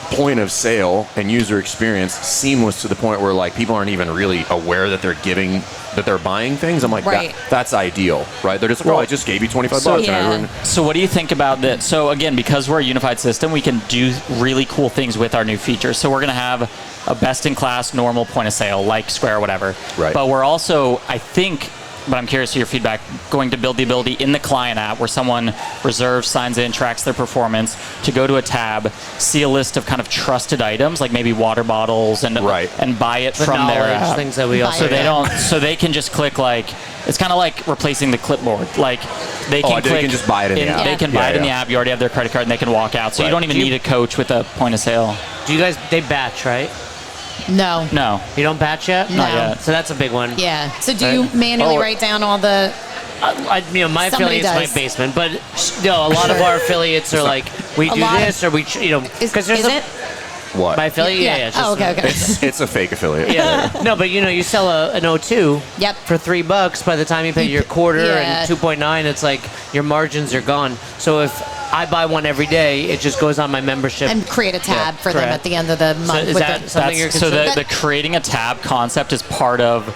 point of sale and user experience seamless to the point where like people aren't even really aware that they're buying things, I'm like, Right. that's ideal, right? They're just like, I just gave you $25 bucks. Yeah. And So what do you think about that? So again, because we're a unified system, we can do really cool things with our new features. So we're going to have a best-in-class normal point of sale, like Square or whatever. Right. But we're also, I think, but I'm curious to your feedback, going to build the ability in the client app where someone reserves, signs in, tracks their performance, to go to a tab, see a list of kind of trusted items, like maybe water bottles, and buy it The from their knowledge, app. things that we Buy also it. So they can just click like, it's kind of like replacing the clipboard. Like they can they click, can just buy it in the app. They can Yeah, buy it in the yeah. app. You already have their credit card, and they can walk out. So you Right. don't even need a coach with a point of sale. Do you guys? They batch, right? No. No. You don't batch yet? No. Not yet. So that's a big one. Yeah. So do you manually Oh. write down all the my Somebody affiliate's my does. basement, but a lot of our affiliates are like, we do this, or we, because there's is it? What? my affiliate. Yeah. Yeah. It's just, Okay. It's a fake affiliate. Yeah. No, but you sell an O2 Yep. for $3. By the time you pay your quarter Yeah. and 2.9, it's like your margins are gone. So if I buy one every day, it just goes on my membership. And create a tab for them correct. at the end of the month. So is with that the, something you're So considering? the creating a tab concept is part of.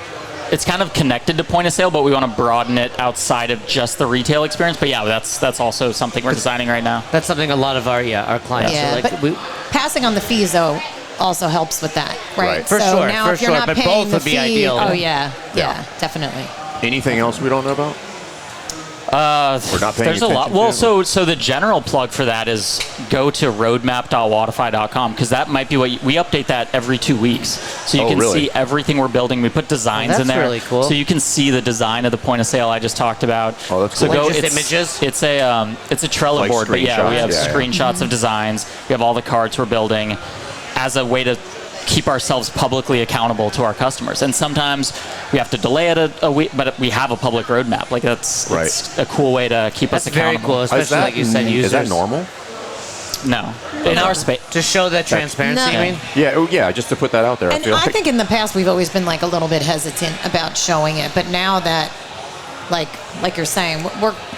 It's kind of connected to point of sale, but we want to broaden it outside of just the retail experience. But yeah, that's also something we're designing right now. That's something a lot of our clients yeah, are like. but passing on the fees though also helps with that, right? Right. For so sure, now for if you're sure, not but paying both the would be fee, ideal. oh yeah, definitely. Anything else we don't know about? We're not paying There's a lot. attention Well, to. so the general plug for that is go to roadmap.wodify.com because that might be we update that every 2 weeks, so you can really? see everything we're building. We put designs that's in there, really cool. so you can see the design of the point of sale I just talked about. Oh, that's so cool. go. Like just It's images? It's a Trello Like board, but yeah, we have screenshots? Yeah, yeah. screenshots of designs. We have all the cards we're building as a way to keep ourselves publicly accountable to our customers. And sometimes we have to delay it a week, but we have a public roadmap. Like that's a cool way to keep That's us very accountable. cool, especially like you said, users. Is that normal? No, in our space. To show that transparency, No. you mean? Yeah, just to put that out there. And I feel I like think in the past we've always been like a little bit hesitant about showing it, but now that like you're saying,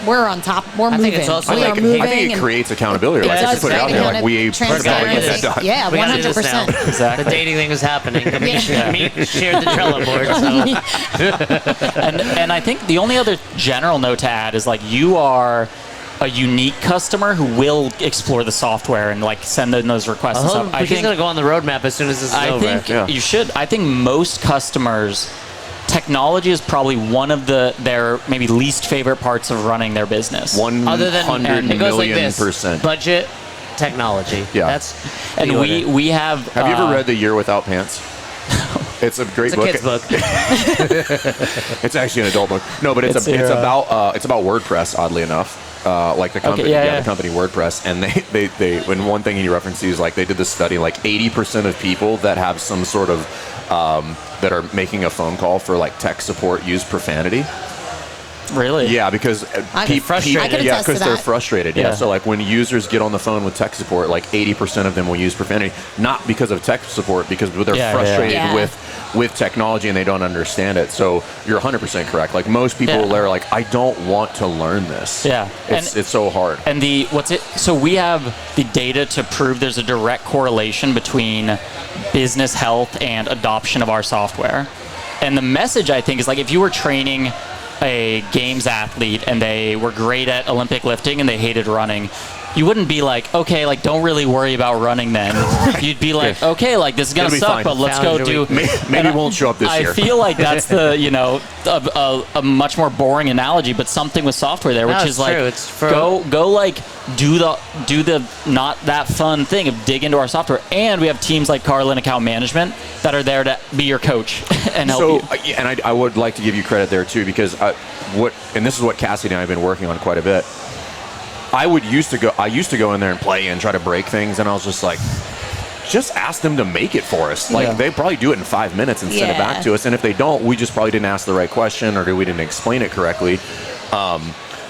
we're on top. We're I moving. think it's also we like- are moving. I think it and creates accountability. it Like, does just put it out create there. Like, we transparency. probably get that done. Yeah, We gotta do this now. 100%. Exactly. The dating thing is happening. We shared the Trello board. So. And I think the only other general note to add is like you are a unique customer who will explore the software and like send in those requests and stuff. I He's think going to go on the roadmap as soon as this is over. think you should. I think most customers. Technology is probably one of their maybe least favorite parts of running their business. 100 it goes like this: %. budget, technology. Yeah. That's And the order. we have. Have you ever read The Year Without Pants? It's a great It's a book. kid's book. It's actually an adult book. No, but it's about WordPress. Oddly enough, like the company, the company WordPress, and they when one thing you referenced is like they did this study, like 80% of people that have some sort of that are making a phone call for like tech support use profanity. Really? Yeah, because frustrated. I could yeah, attest to because they're that. frustrated. Yeah. So like when users get on the phone with tech support, like 80% of them will use profanity, not because of tech support, because they're frustrated Yeah. with technology and they don't understand it. So you're 100% correct. Like most people are like, I don't want to learn this. Yeah. It's so hard. And so we have the data to prove there's a direct correlation between business health and adoption of our software. And the message, I think, is like if you were training a games athlete and they were great at Olympic lifting and they hated running, you wouldn't be like, okay, like don't really worry about running then. You'd be like, okay, like this is gonna It'll be suck, fine. but let's go do. Maybe it won't show up this year. I feel like that's the a much more boring analogy, but something with software there, which No, is it's like true. It's for- go like do the not that fun thing of dig into our software, and we have teams like Carla and account management that are there to be your coach and help you. And I would like to give you credit there too, because and this is what Cassidy and I have been working on quite a bit. I used to go in there and play and try to break things, and I was just like, just ask them to make it for us. Like they probably do it in 5 minutes and send it back to us. And if they don't, we just probably didn't ask the right question or we didn't explain it correctly.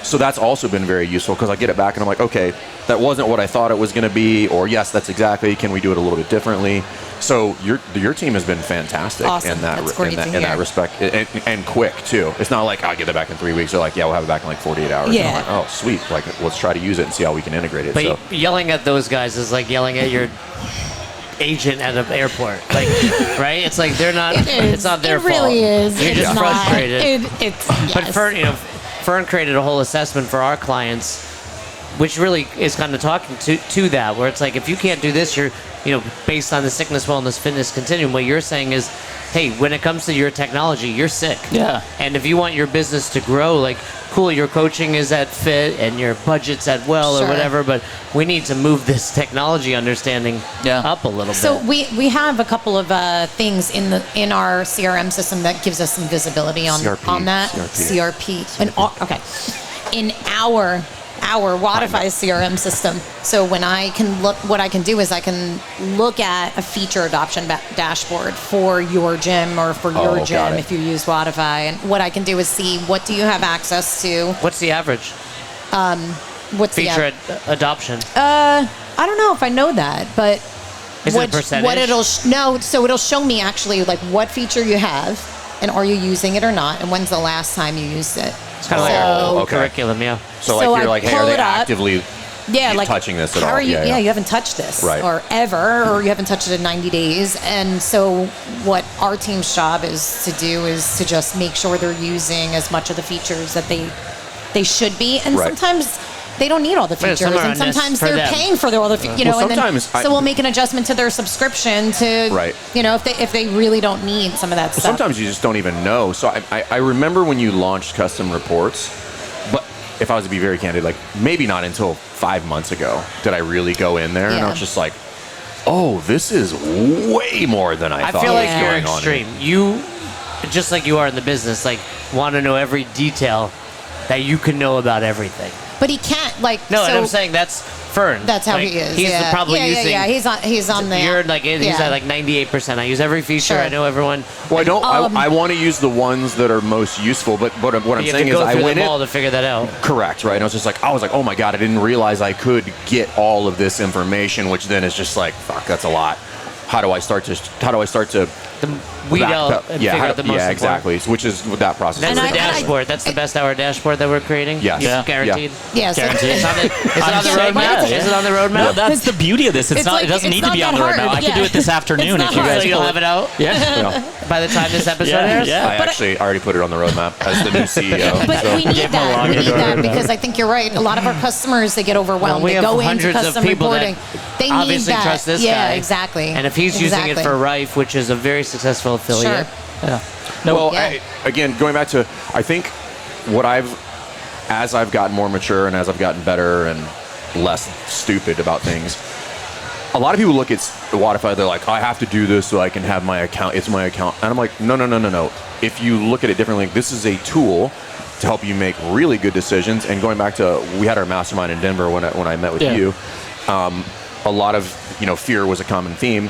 So that's also been very useful because I get it back and I'm like, okay, that wasn't what I thought it was going to be, or yes, that's exactly. Can we do it a little bit differently? So your team has been fantastic in that respect, and quick too. It's not like I'll get it back in 3 weeks. They're like, yeah, we'll have it back in like 48 hours. Yeah. And I'm like, oh, sweet. Like, let's try to use it and see how we can integrate it. But yelling at those guys is like yelling at your agent at an airport, like, right? It's like they're not. It's not their fault. It really is. You're just not. frustrated. But Yes. Fern created a whole assessment for our clients, which really is kind of talking to that, where it's like, if you can't do this, you're, based on the sickness, wellness, fitness continuum, what you're saying is, hey, when it comes to your technology, you're sick. Yeah. And if you want your business to grow, like, cool, your coaching is at fit and your budget's at well or Sure. whatever, but we need to move this technology understanding up a little bit. So we have a couple of things in our CRM system that gives us some visibility on that CRP. And okay, in our our Wodify CRM system. So when I can look, what I can do is I can look at a feature adoption dashboard for your gym or for your gym if you use Wodify. And what I can do is see what do you have access to. What's the average? What's feature adoption? I don't know if I know that, but is it a percentage? What it'll so it'll show me actually like what feature you have and are you using it or not, and when's the last time you used it. It's kind of like curriculum, yeah. So like you're like, hey, are they actively touching this at all? You haven't touched this or ever, or you haven't touched it in 90 days. And so what our team's job is to do is to just make sure they're using as much of the features that they should be. And sometimes they don't need all the features, and sometimes they're paying for all the features. And then, so we'll make an adjustment to their subscription to, if they really don't need some of that stuff. Sometimes you just don't even know. So I remember when you launched custom reports, but if I was to be very candid, like maybe not until 5 months ago did I really go in there, and I was just like, oh, this is way more than I thought. I feel like was you're going extreme. on. You, just like you are in the business, like want to know every detail that you can know about everything. But he can't, like... No, and I'm saying that's Fern. That's how he is, He's probably using... Yeah, he's on the... You're like, he's at like 98%. I use every feature. I know everyone. Well, I want to use the ones that are most useful, but what I'm saying is I went in... all to figure that out. Correct, right? And I was like, oh my God, I didn't realize I could get all of this information, which then is just like, fuck, that's a lot. How do I start to weed out and figure out the most important. Exactly. Which is what that process is. That's the dashboard. That's the best hour dashboard that we're creating? Yes. Yeah. Guaranteed? Yes. Guaranteed. Is it on the roadmap? Is it on the roadmap? Well, that's the beauty of this. It doesn't need to be on the roadmap. I can do it this afternoon if you guys... So you'll have it out? Yeah. By the time this episode airs? Yeah. I actually already put it on the roadmap as the new CEO. But we need that. We need that because I think you're right. A lot of our customers, they get overwhelmed. They go into custom reporting. They need that. Trust this guy. Yeah, exactly. And if he's using it for Rife, which is a very successful affiliate. Sure. Yeah. Again, going back to, I think as I've gotten more mature and as I've gotten better and less stupid about things, a lot of people look at Wodify, they're like, I have to do this so I can have my account. It's my account. And I'm like, no. If you look at it differently, this is a tool to help you make really good decisions. And going back to, we had our mastermind in Denver when I met with you. A lot of, fear was a common theme.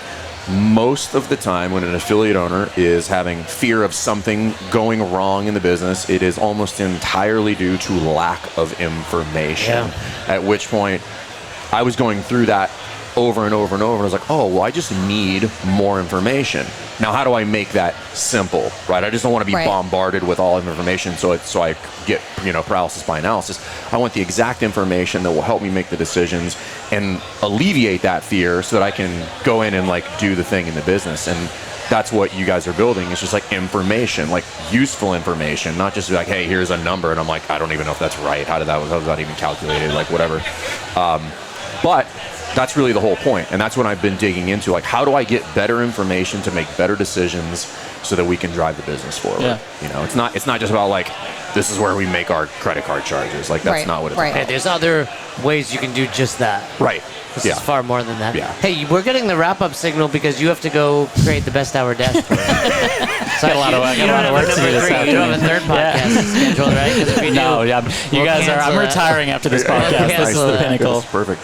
Most of the time when an affiliate owner is having fear of something going wrong in the business, it is almost entirely due to lack of information. At which point I was going through that over and over and over, and I was like, oh, well, I just need more information. Now, how do I make that simple, right? I just don't want to be bombarded with all of information so I get, paralysis by analysis. I want the exact information that will help me make the decisions and alleviate that fear so that I can go in and, do the thing in the business. And that's what you guys are building. It's just, information, useful information, not just like, hey, here's a number, and I'm like, I don't even know if that's right. How was that even calculated? Whatever. But that's really the whole point, and that's what I've been digging into. How do I get better information to make better decisions so that we can drive the business forward? Yeah. It's not just about this is where we make our credit card charges. That's not what it's about. Hey, there's other ways you can do just that. Right. This is far more than that. Yeah. Hey, we're getting the wrap-up signal because you have to go create the best hour dashboard. So got a lot of work to do this afternoon. You don't have a third podcast scheduled, right? If you do, you guys are. I'm retiring after this podcast. This is the pinnacle. That's perfect.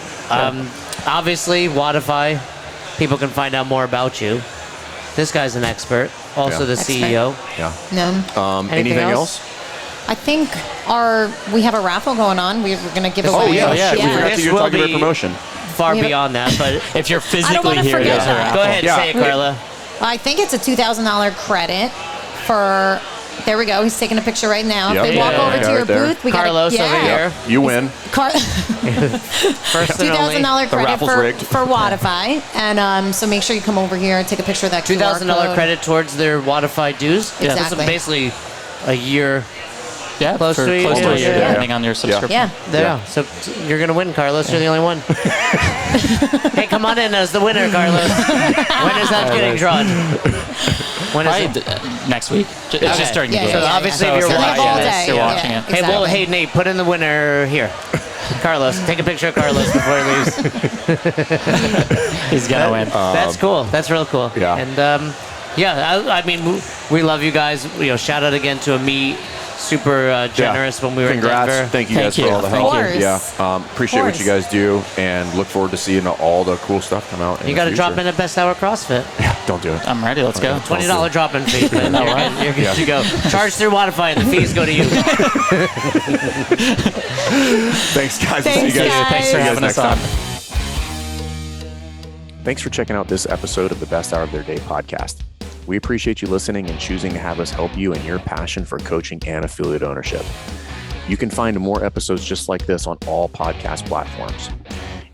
Obviously, Wodify, people can find out more about you. This guy's an expert, also the CEO. Yeah. Anything else? I think we have a raffle going on. We're going to give away. Oh, yeah. We forgot to talk about promotion. Far beyond that, but if you're physically here, go ahead and say it, Carla. I think it's a $2,000 credit for... There we go. He's taking a picture right now. If they walk over to your booth, we got Carlos over here. You win. $2,000 credit for Wodify, and so make sure you come over here and take a picture of that QR code. $2,000 credit towards their Wodify dues. Exactly. This is basically a year. Yeah, close to a year, depending on your subscription. Yeah. There. So you're gonna win, Carlos. You're the only one. Hey, come on in as the winner, Carlos. When is that getting drawn? When is it? Next week. It's just during the game. So obviously, if you're watching it. Exactly. Hey, Nate, put in the winner here. Carlos, take a picture of Carlos before he leaves. He's gonna win. That's cool. That's real cool. Yeah. And I mean, we love you guys. Shout out again to Amit. super generous when we were Congrats. in Denver. Thank you guys for all the help. Of course. Yeah. Appreciate what you guys do and look forward to seeing all the cool stuff come out. You got to drop in a Best Hour CrossFit. Don't do it. I'm ready. Let's go. $20 drop-in fee. You're good to go. Charge through Wodify and the fees go to you. Thanks, guys. Thanks, See you guys. guys. Thanks for having us on. Thanks for checking out this episode of the Best Hour of Their Day podcast. We appreciate you listening and choosing to have us help you in your passion for coaching and affiliate ownership. You can find more episodes just like this on all podcast platforms.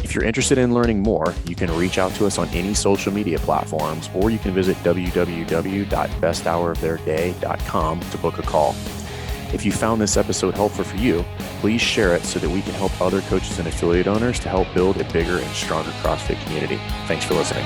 If you're interested in learning more, you can reach out to us on any social media platforms, or you can visit www.besthouroftheirday.com to book a call. If you found this episode helpful for you, please share it so that we can help other coaches and affiliate owners to help build a bigger and stronger CrossFit community. Thanks for listening.